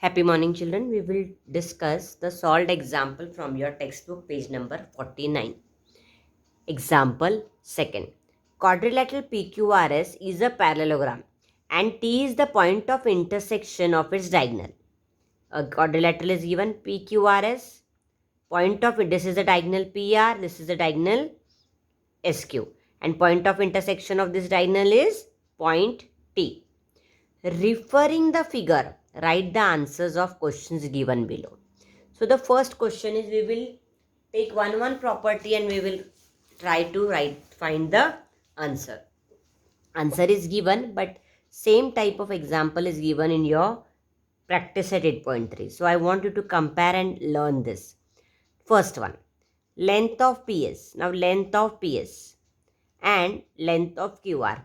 Happy morning, children. We will discuss the solved example from your textbook, page number 49. Example second. Quadrilateral PQRS is a parallelogram and T is the point of intersection of its diagonal. A quadrilateral is given PQRS. Point of this is the diagonal PR, this is the diagonal SQ, and point of intersection of this diagonal is point T. Referring the figure, write the answers of questions given below. So the first question is, we will take one property and we will try to find the answer. Answer is given, but same type of example is given in your practice at 8.3. So I want you to compare and learn this. First one, length of PS. Now length of PS and length of QR,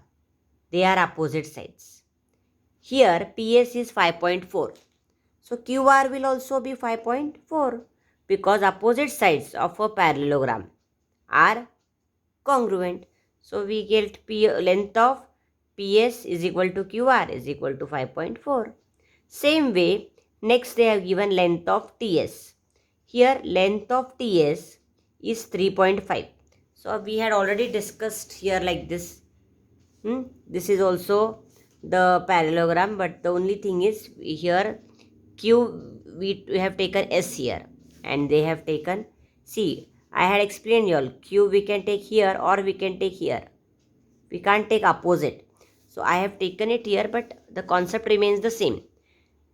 they are opposite sides. Here PS is 5.4. So QR will also be 5.4 because opposite sides of a parallelogram are congruent. So we get length of PS is equal to QR is equal to 5.4. Same way, next they have given length of TS. Here length of TS is 3.5. So we had already discussed here like this. This is also the parallelogram, but the only thing is here Q, we have taken S here and they have taken, see, I had explained you all, Q we can take here or we can take here. We can't take opposite. So I have taken it here, but the concept remains the same.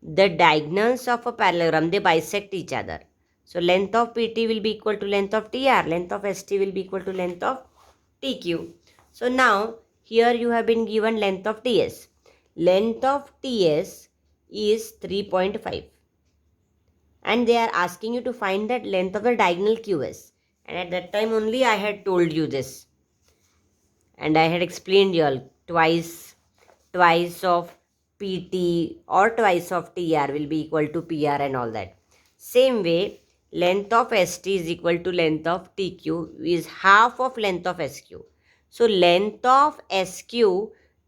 The diagonals of a parallelogram, they bisect each other. So length of PT will be equal to length of TR, length of ST will be equal to length of TQ. So now here you have been given length of TS. Length of TS is 3.5. And they are asking you to find that length of the diagonal QS. And at that time only I had told you this. And I had explained you all twice of PT or twice of TR will be equal to PR and all that. Same way, length of ST is equal to length of TQ is half of length of SQ. So length of SQ,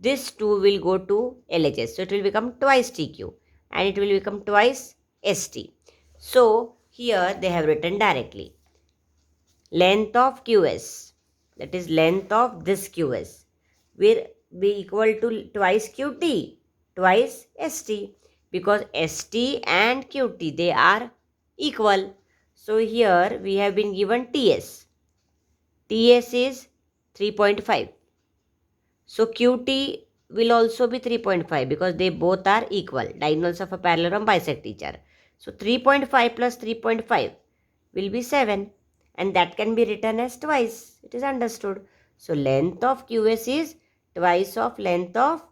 this 2 will go to LHS. So it will become twice TQ and it will become twice ST. So here they have written directly. Length of QS, that is length of this QS, will be equal to twice QT, twice ST, because ST and QT, they are equal. So here we have been given TS. TS is 3.5. So QT will also be 3.5 because they both are equal. Diagonals of a parallelogram bisect each other. So 3.5 plus 3.5 will be 7. And that can be written as twice. It is understood. So length of QS is twice of length of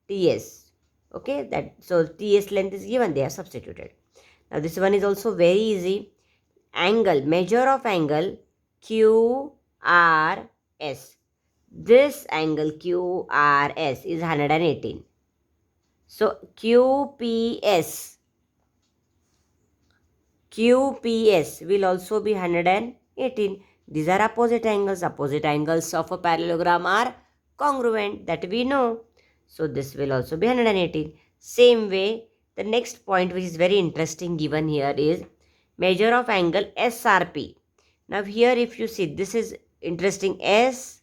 TS. Okay, so TS length is given, they are substituted. Now this one is also very easy. Angle, measure of angle QRS. This angle QRS is 118. So QPS will also be 118. These are opposite angles. Opposite angles of a parallelogram are congruent, that we know. So this will also be 118. Same way, the next point which is very interesting given here is measure of angle SRP. Now here if you see, this is interesting, SRP,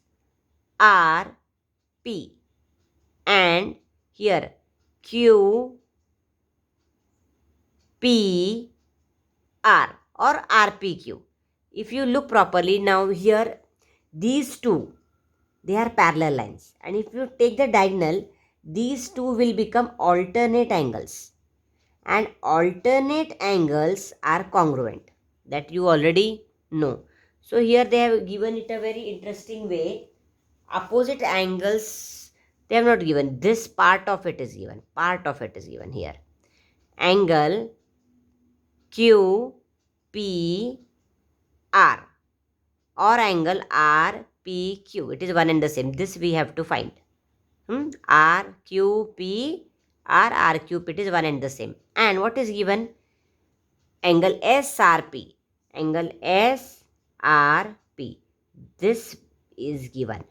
and here QPR or RPQ. If you look properly, now here these two, they are parallel lines, and if you take the diagonal, these two will become alternate angles, and alternate angles are congruent, that you already know. So here they have given it a very interesting way. Opposite angles, they have not given. This part of it is given. Here. Angle QPR or angle RPQ. It is one and the same. This we have to find. RQP or RQP, it is one and the same. And what is given? Angle SRP. Angle SRP. This is given.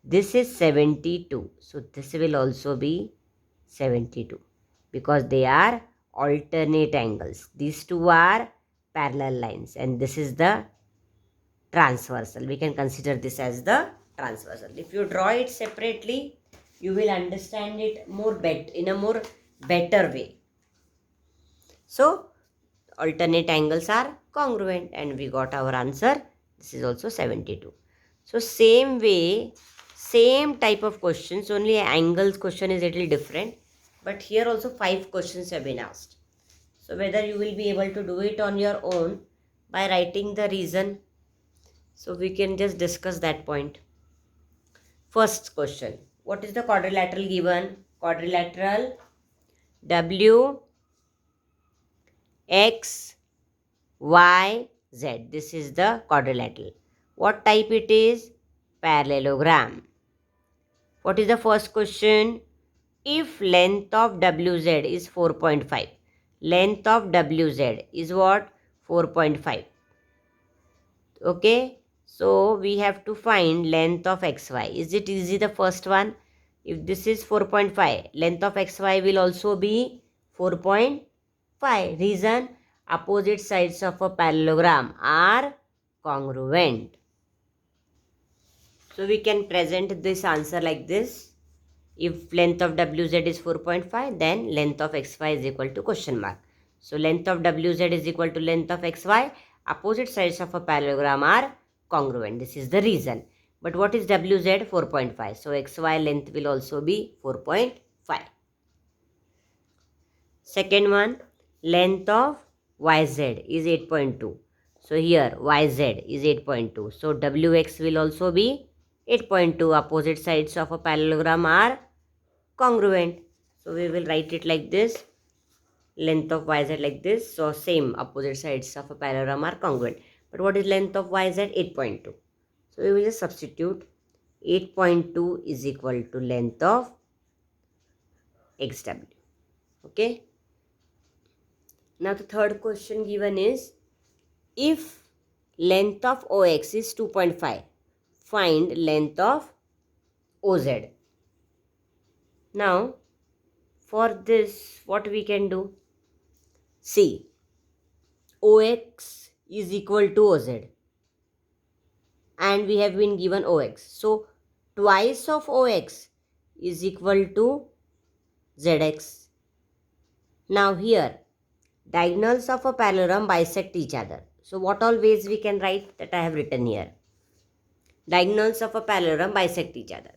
This is 72. So this will also be 72 because they are alternate angles. These two are parallel lines, and this is the transversal. We can consider this as the transversal. If you draw it separately, you will understand it in a more better way. So alternate angles are congruent, and we got our answer. This is also 72. So same way, same type of questions, only angles question is a little different, but here also 5 questions have been asked. So whether you will be able to do it on your own by writing the reason, so we can just discuss that point. First question, what is the quadrilateral given? Quadrilateral W, X, Y, Z. This is the quadrilateral. What type it is? Parallelogram. What is the first question? If length of WZ is 4.5. Length of WZ is what? 4.5. Okay. So we have to find length of XY. Is it easy, the first one? If this is 4.5, length of XY will also be 4.5. Reason? Opposite sides of a parallelogram are congruent. So we can present this answer like this. If length of WZ is 4.5, then length of XY is equal to question mark. So length of WZ is equal to length of XY. Opposite sides of a parallelogram are congruent. This is the reason. But what is WZ? 4.5. So XY length will also be 4.5. Second one, length of YZ is 8.2. So here YZ is 8.2. So WX will also be 8.2. Opposite sides of a parallelogram are congruent. So we will write it like this. Length of YZ like this. So same, opposite sides of a parallelogram are congruent. But what is length of YZ? 8.2. So we will just substitute 8.2 is equal to length of XW. Okay. Now the third question given is, if length of OX is 2.5, find length of OZ. Now for this, what we can do? See, OX is equal to OZ and we have been given OX. So twice of OX is equal to ZX. Now here, diagonals of a parallelogram bisect each other. So what all ways we can write? That I have written here. Diagonals of a parallelogram bisect each other.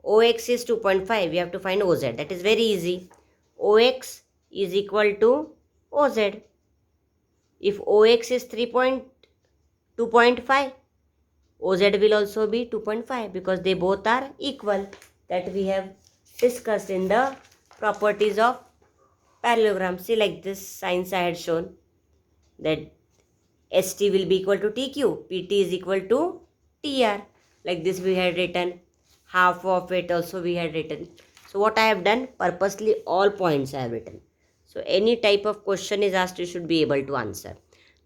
OX is 2.5. We have to find OZ. That is very easy. OX is equal to OZ. If OX is 2.5, OZ will also be 2.5 because they both are equal. That we have discussed in the properties of parallelogram. See, like this signs I had shown, that ST will be equal to TQ, PT is equal to TR. Like this we had written. Half of it also we had written. So what I have done, purposely all points I have written. So any type of question is asked, you should be able to answer.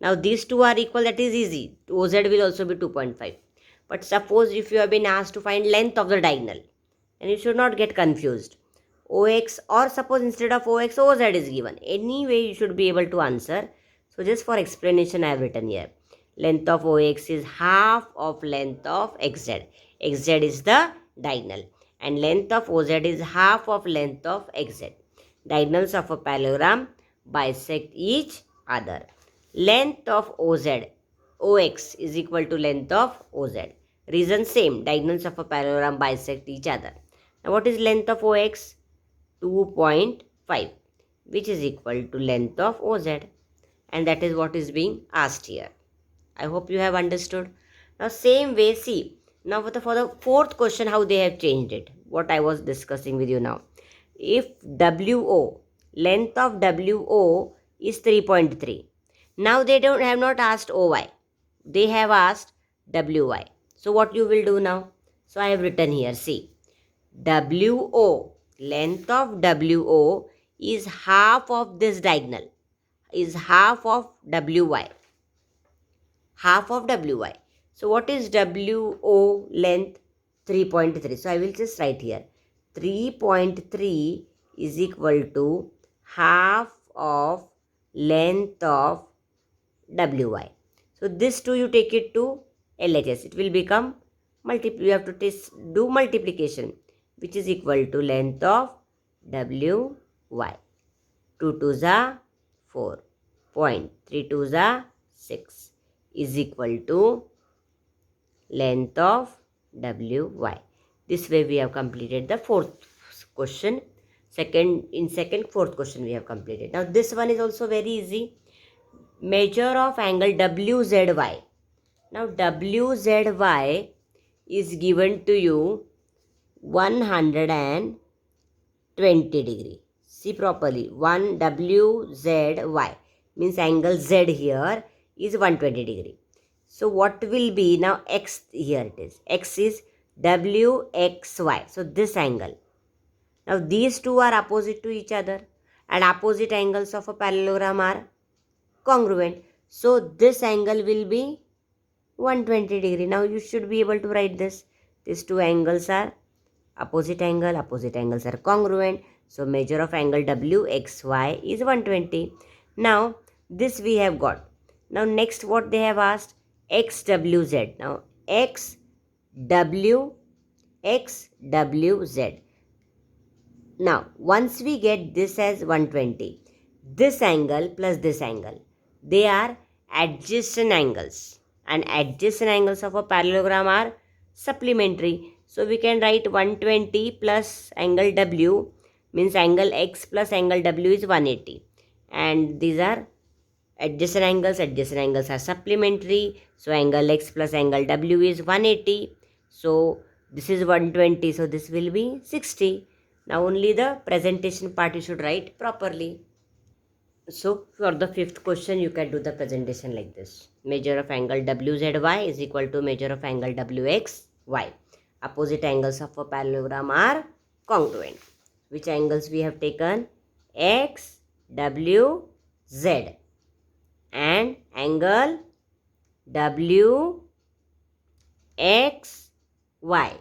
Now these two are equal, that is easy. OZ will also be 2.5. But suppose if you have been asked to find length of the diagonal, and you should not get confused. OX, or suppose instead of OX, OZ is given. Anyway, you should be able to answer. So just for explanation, I have written here. Length of OX is half of length of XZ. XZ is the diagonal. And length of OZ is half of length of XZ. Diagonals of a parallelogram bisect each other. Length of OX is equal to length of OZ. Reason same, diagonals of a parallelogram bisect each other. Now what is length of OX? 2.5, which is equal to length of OZ. And that is what is being asked here. I hope you have understood. Now same way, see, now for the fourth question, how they have changed it. What I was discussing with you now. If WO, length of WO is 3.3. Now they have not asked OY. They have asked WY. So what you will do now? So I have written here, see, WO, length of WO is half of this diagonal, is half of WY. Half of WY. So what is WO length? 3.3. So I will just write here. 3.3 is equal to half of length of WY. So this 2 you take it to LHS. It will become you have to do multiplication, which is equal to length of WY. 2 2s are 4. 3 2s are 6 is equal to length of WY. This way we have completed the fourth question. Fourth question we have completed. Now this one is also very easy. Measure of angle WZY. Now WZY is given to you 120 degree. See properly. 1 WZY means angle Z here is 120 degree. So what will be now X here it is. X is WXY. So this angle. Now these two are opposite to each other and opposite angles of a parallelogram are congruent. So this angle will be 120 degree. Now you should be able to write this. These two angles are opposite angles are congruent. So measure of angle WXY is 120. Now this we have got. Now next what they have asked, XWZ. Now XWZ. Now once we get this as 120, this angle plus this angle, they are adjacent angles, and adjacent angles of a parallelogram are supplementary. So we can write 120 plus angle W means angle X plus angle W is 180, and these are adjacent angles are supplementary. So angle X plus angle W is 180. So this is 120, so this will be 60. Now only the presentation part you should write properly. So for the fifth question, you can do the presentation like this. Measure of angle WZY is equal to measure of angle WXY. Opposite angles of a parallelogram are congruent. Which angles we have taken? X, W, Z. And angle W, X, Y.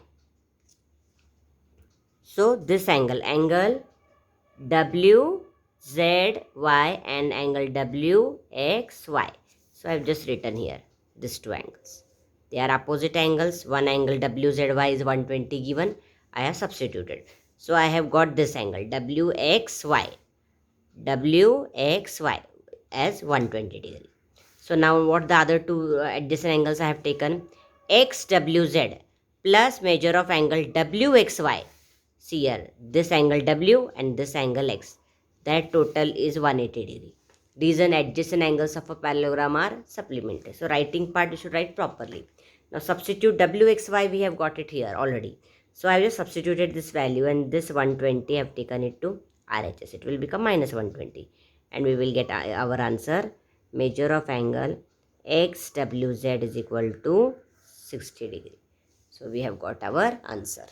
So this angle W, Z, Y and angle W, X, Y. So I have just written here these two angles. They are opposite angles. One angle WZY is 120 given. I have substituted. So I have got this angle WXY as 120 degree. So now what the other two adjacent angles I have taken? XWZ plus measure of angle WXY. See here, this angle W and this angle X. That total is 180 degree. Reason adjacent angles of a parallelogram are supplementary. So writing part you should write properly. Now substitute WXY, we have got it here already. So I have just substituted this value and this 120 I have taken it to RHS. It will become minus 120 and we will get our answer. Measure of angle XWZ is equal to 60 degree. So we have got our answer.